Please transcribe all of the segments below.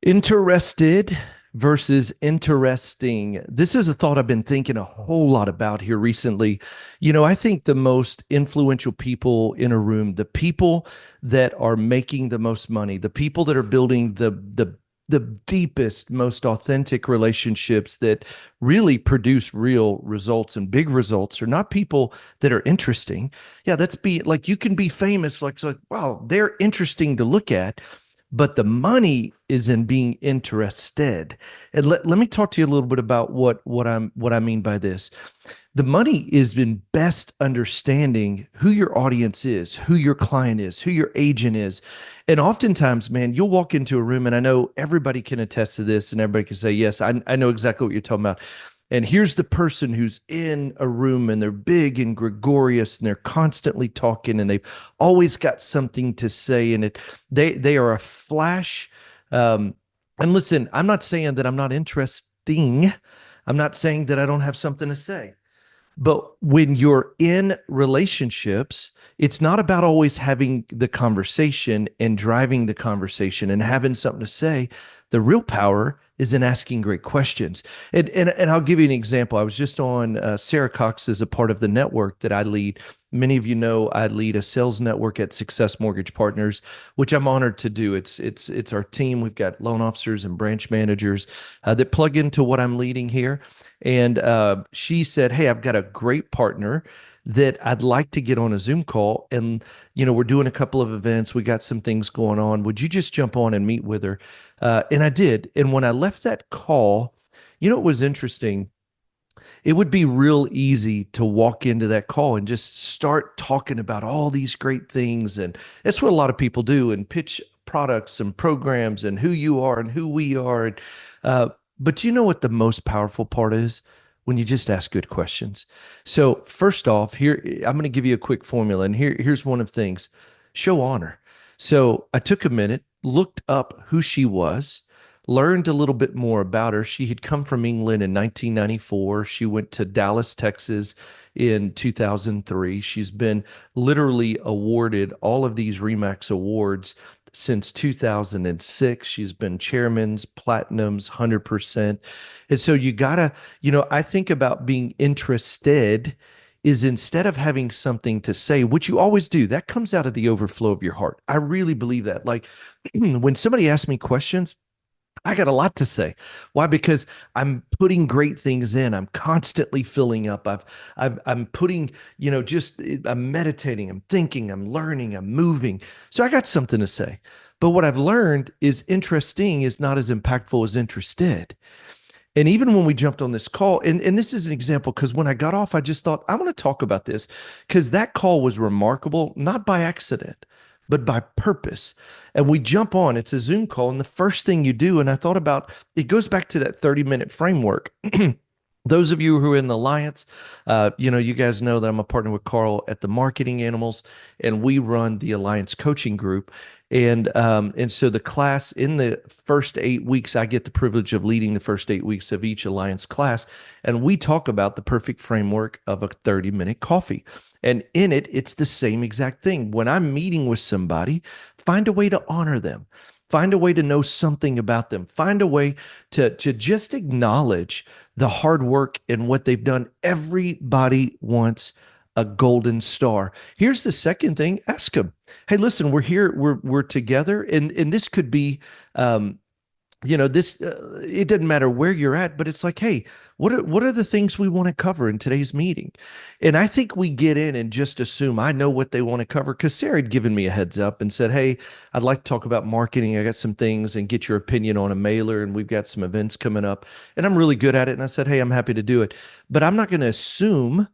Interested versus interesting. This is a thought I've been thinking a whole lot about here recently. I think the most influential people in a room, the people that are making the most money, the people that are building the deepest, most authentic relationships that really produce real results and big results are not people that are interesting. Yeah, that's be like you can be famous, like wow, they're interesting to look at, but the money is in being interested. And let me talk to you a little bit about what I mean by this. The money is in best understanding who your audience is, who your client is, who your agent is. And oftentimes, man, you'll walk into a room, and I know everybody can attest to this, and everybody can say, yes, I know exactly what you're talking about. And here's the person who's in a room and they're big and gregarious and they're constantly talking and they've always got something to say. And they are a flash. Um, and listen, I'm not saying that I'm not interesting. I'm not saying that I don't have something to say. But when you're in relationships, it's not about always having the conversation and driving the conversation and having something to say. The real power is in asking great questions. And I'll give you an example. I was just on Sarah Cox is a part of the network that I lead. Many of you know I lead a sales network at Success Mortgage Partners, which I'm honored to do. It's our team. We've got loan officers and branch managers that plug into what I'm leading here. And she said, "Hey, I've got a great partner that I'd like to get on a Zoom call. And, we're doing a couple of events. We got some things going on. Would you just jump on and meet with her?" And I did. And when I left that call, it was interesting. It would be real easy to walk into that call and just start talking about all these great things. And that's what a lot of people do and pitch products and programs and who you are and who we are. But you know what the most powerful part is? When you just ask good questions. So first off, here I'm going to give you a quick formula, and here's one of the things: show honor. So I took a minute, looked up who she was, learned a little bit more about her. She had come from England in 1994. She went to Dallas, Texas in 2003. She's been literally awarded all of these REMAX awards since 2006. She's been chairman's, platinums, 100%. And so you gotta, I think about being interested is instead of having something to say, which you always do, that comes out of the overflow of your heart. I really believe that. Like when somebody asks me questions, I got a lot to say. Why? Because I'm putting great things in. I'm constantly filling up. I'm putting, just I'm meditating, I'm thinking, I'm learning, I'm moving. So I got something to say. But what I've learned is interesting is not as impactful as interested. And even when we jumped on this call, and this is an example, because when I got off, I just thought, I want to talk about this because that call was remarkable, not by accident, but by purpose. And we jump on, it's a Zoom call. And the first thing you do, and I thought about it goes back to that 30-minute framework. Those of you who are in the Alliance, you guys know that I'm a partner with Carl at the Marketing Animals, and we run the Alliance Coaching Group. And so the class in the first 8 weeks, I get the privilege of leading the first 8 weeks of each Alliance class, and we talk about the perfect framework of a 30-minute coffee. And in it, it's the same exact thing. When I'm meeting with somebody, find a way to honor them. Find a way to know something about them. Find a way to just acknowledge the hard work and what they've done. Everybody wants a golden star. Here's the second thing: ask them, "Hey, listen, we're here, we're together," and this could be, this. It doesn't matter where you're at, but it's like, hey, what are the things we want to cover in today's meeting? And I think we get in and just assume I know what they want to cover because Sarah had given me a heads up and said, "Hey, I'd like to talk about marketing. I got some things and get your opinion on a mailer, and we've got some events coming up, and I'm really good at it." And I said, "Hey, I'm happy to do it, but I'm not going to assume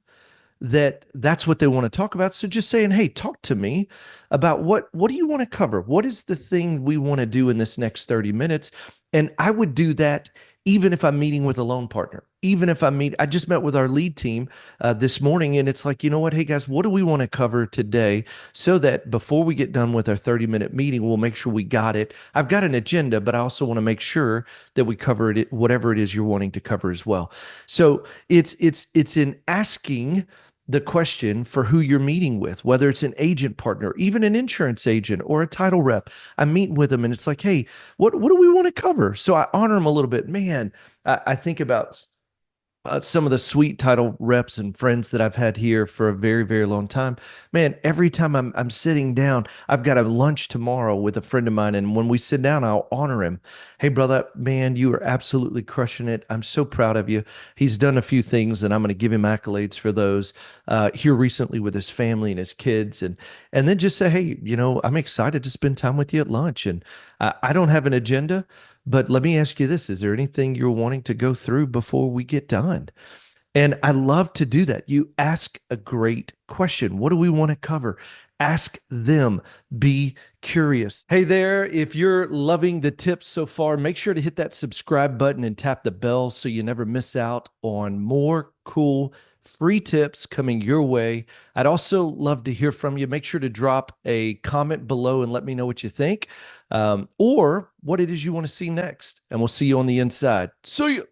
that that's what they want to talk about." So just saying, "Hey, talk to me about what do you want to cover? What is the thing we want to do in this next 30 minutes?" And I would do that even if I'm meeting with a loan partner. Even if I just met with our lead team this morning, and it's like, you know what? Hey guys, what do we want to cover today so that before we get done with our 30-minute meeting, we'll make sure we got it. I've got an agenda, but I also want to make sure that we cover it, whatever it is you're wanting to cover as well. So it's in asking the question for who you're meeting with, whether it's an agent partner, even an insurance agent or a title rep. I'm meeting with them and it's like, hey, what do we want to cover? So I honor them a little bit. Man, I think about some of the sweet title reps and friends that I've had here for a very, very long time. Man, every time I'm sitting down, I've got a lunch tomorrow with a friend of mine, and when we sit down, I'll honor him. Hey, brother, man, you are absolutely crushing it. I'm so proud of you. He's done a few things, and I'm going to give him accolades for those. Here recently with his family and his kids, and then just say, hey, I'm excited to spend time with you at lunch, and I don't have an agenda. But let me ask you this. Is there anything you're wanting to go through before we get done? And I love to do that. You ask a great question. What do we want to cover? Ask them. Be curious. Hey there, if you're loving the tips so far, make sure to hit that subscribe button and tap the bell so you never miss out on more cool free tips coming your way. I'd also love to hear from you. Make sure to drop a comment below and let me know what you think, or what it is you want to see next. And we'll see you on the inside. See you.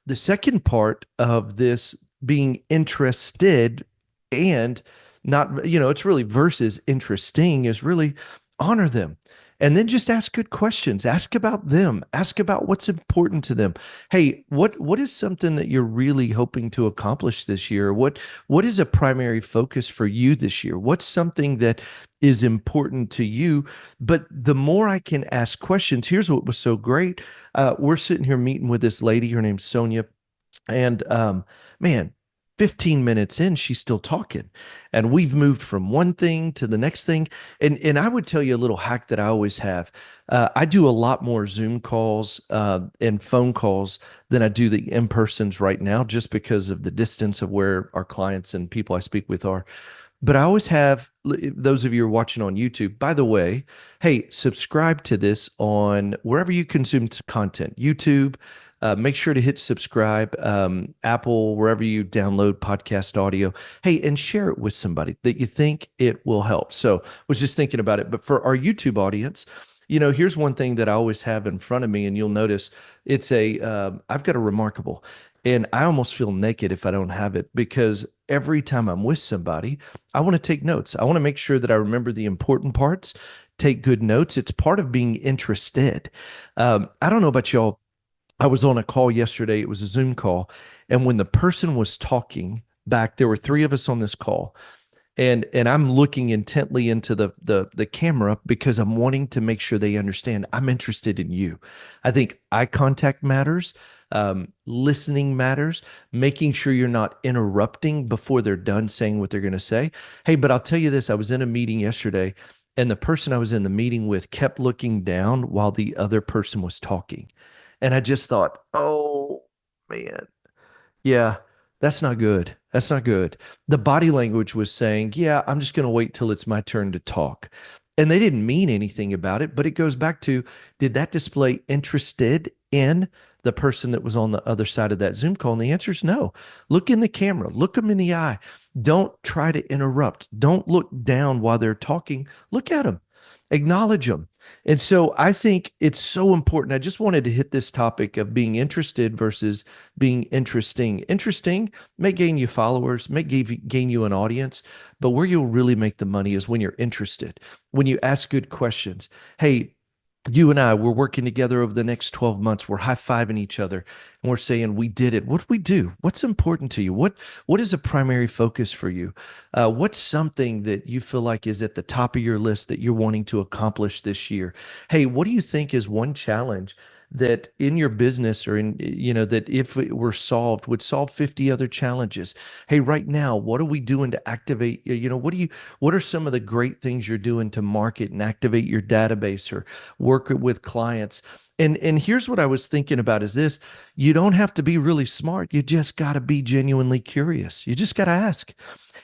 The second part of this being interested and not, it's really versus interesting is really honor them. And then just ask good questions. Ask about them. Ask about what's important to them. Hey, what is something that you're really hoping to accomplish this year? What is a primary focus for you this year? What's something that is important to you? But the more I can ask questions, here's what was so great. We're sitting here meeting with this lady. Her name's Sonia, and man, 15 minutes in, she's still talking. And we've moved from one thing to the next thing. And I would tell you a little hack that I always have. I do a lot more Zoom calls and phone calls than I do the in-persons right now, just because of the distance of where our clients and people I speak with are. But I always have those of you who are watching on YouTube, by the way, hey, subscribe to this on wherever you consume content, YouTube. Make sure to hit subscribe, Apple, wherever you download podcast audio. Hey, and share it with somebody that you think it will help. So was just thinking about it. But for our YouTube audience, here's one thing that I always have in front of me, and you'll notice I've got a remarkable, and I almost feel naked if I don't have it, because every time I'm with somebody, I want to take notes. I want to make sure that I remember the important parts, take good notes. It's part of being interested. I don't know about y'all. I was on a call yesterday. It was a Zoom call. And when the person was talking back, there were three of us on this call. And I'm looking intently into the camera because I'm wanting to make sure they understand I'm interested in you. I think eye contact matters, listening matters, making sure you're not interrupting before they're done saying what they're going to say. Hey, but I'll tell you this, I was in a meeting yesterday, and the person I was in the meeting with kept looking down while the other person was talking. And I just thought, oh man, yeah, that's not good. That's not good. The body language was saying, yeah, I'm just going to wait till it's my turn to talk. And they didn't mean anything about it, but it goes back to, did that display interested in the person that was on the other side of that Zoom call? And the answer is no. Look in the camera, look them in the eye. Don't try to interrupt. Don't look down while they're talking. Look at them, acknowledge them. And so I think it's so important. I just wanted to hit this topic of being interested versus being interesting. Interesting may gain you followers, may gain you an audience, but where you'll really make the money is when you're interested, when you ask good questions. Hey, you and I, we're working together over the next 12 months. We're high-fiving each other and we're saying, we did it. What do we do? What's important to you? What is a primary focus for you? What's something that you feel like is at the top of your list that you're wanting to accomplish this year? Hey, what do you think is one challenge that in your business, or that if it were solved, would solve 50 other challenges? Hey, right now, what are we doing to activate, what are some of the great things you're doing to market and activate your database or work with clients? And here's what I was thinking about is this: you don't have to be really smart. You just got to be genuinely curious. You just got to ask.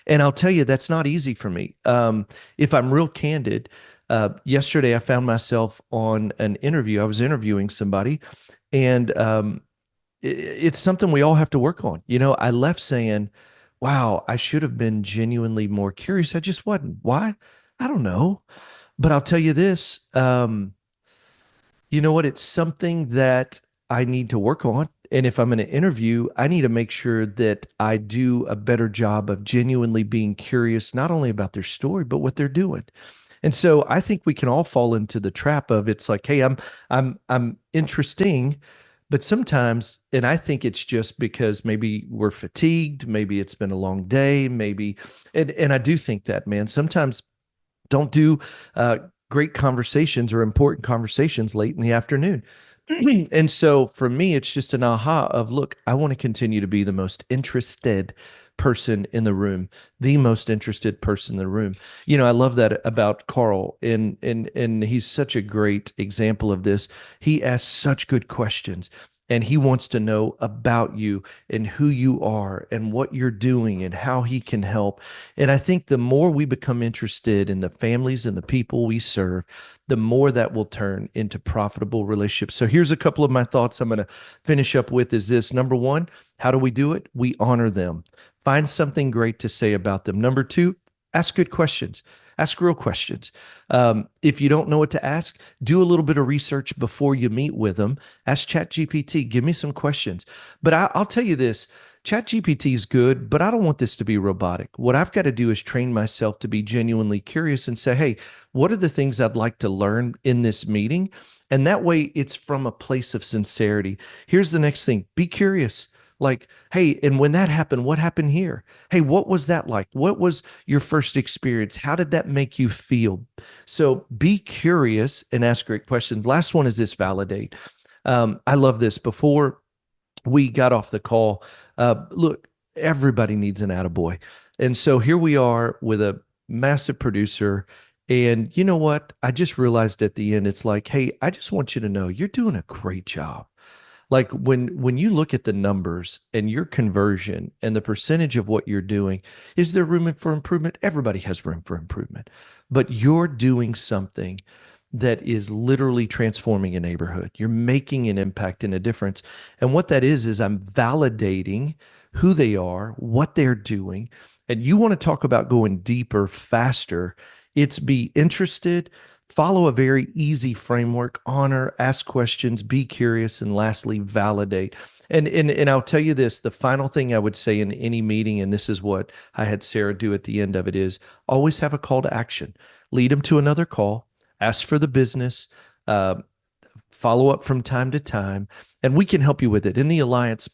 And I'll tell you, that's not easy for me. If I'm real candid, yesterday I found myself on an interview. I was interviewing somebody, and it's something we all have to work on. I left saying, wow, I should have been genuinely more curious. I just wasn't. Why? I don't know. But I'll tell you this. You know what? It's something that I need to work on. And if I'm going to interview, I need to make sure that I do a better job of genuinely being curious, not only about their story, but what they're doing. And so I think we can all fall into the trap of it's like, hey, I'm interesting, but sometimes, and I think it's just because maybe we're fatigued, maybe it's been a long day, maybe, and I do think that, man, sometimes don't do uh, great conversations or important conversations late in the afternoon. And so for me, it's just an aha of, look, I want to continue to be the most interested person in the room, the most interested person in the room. I love that about Carl, and he's such a great example of this. He asks such good questions. And he wants to know about you and who you are and what you're doing and how he can help. And I think the more we become interested in the families and the people we serve, the more that will turn into profitable relationships. So here's a couple of my thoughts I'm going to finish up with is this. Number one, how do we do it? We honor them. Find something great to say about them. Number two, ask good questions. Ask real questions. If you don't know what to ask, do a little bit of research before you meet with them. Ask ChatGPT, give me some questions. But I'll tell you this, ChatGPT is good, but I don't want this to be robotic. What I've got to do is train myself to be genuinely curious and say, hey, what are the things I'd like to learn in this meeting? And that way it's from a place of sincerity. Here's the next thing, be curious. Like, hey, and when that happened, what happened here? Hey, what was that like? What was your first experience? How did that make you feel? So be curious and ask great questions. Last one is this, validate. I love this. Before we got off the call, look, everybody needs an attaboy. And so here we are with a massive producer. And you know what? I just realized at the end, it's like, hey, I just want you to know you're doing a great job. Like when you look at the numbers and your conversion and the percentage of what you're doing, is there room for improvement? Everybody has room for improvement, but you're doing something that is literally transforming a neighborhood. You're making an impact and a difference. And what that is I'm validating who they are, what they're doing. And you want to talk about going deeper, faster. It's be interested, follow a very easy framework, honor, ask questions, be curious, and lastly, validate. And I'll tell you this, the final thing I would say in any meeting, and this is what I had Sarah do at the end of it, is always have a call to action. Lead them to another call, ask for the business, uh, follow up from time to time, and we can help you with it. In the Alliance,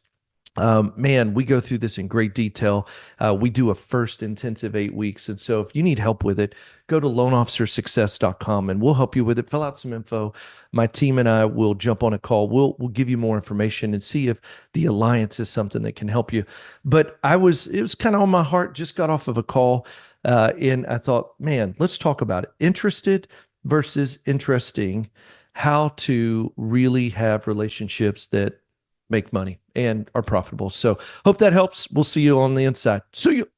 man, we go through this in great detail. We do a first intensive 8 weeks. And so if you need help with it, go to loanofficersuccess.com and we'll help you with it. Fill out some info. My team and I will jump on a call. We'll give you more information and see if the Alliance is something that can help you. But it was kind of on my heart, just got off of a call. And I thought, man, let's talk about it. Interested versus interesting, how to really have relationships that make money and are profitable. So hope that helps. We'll see you on the inside. See you.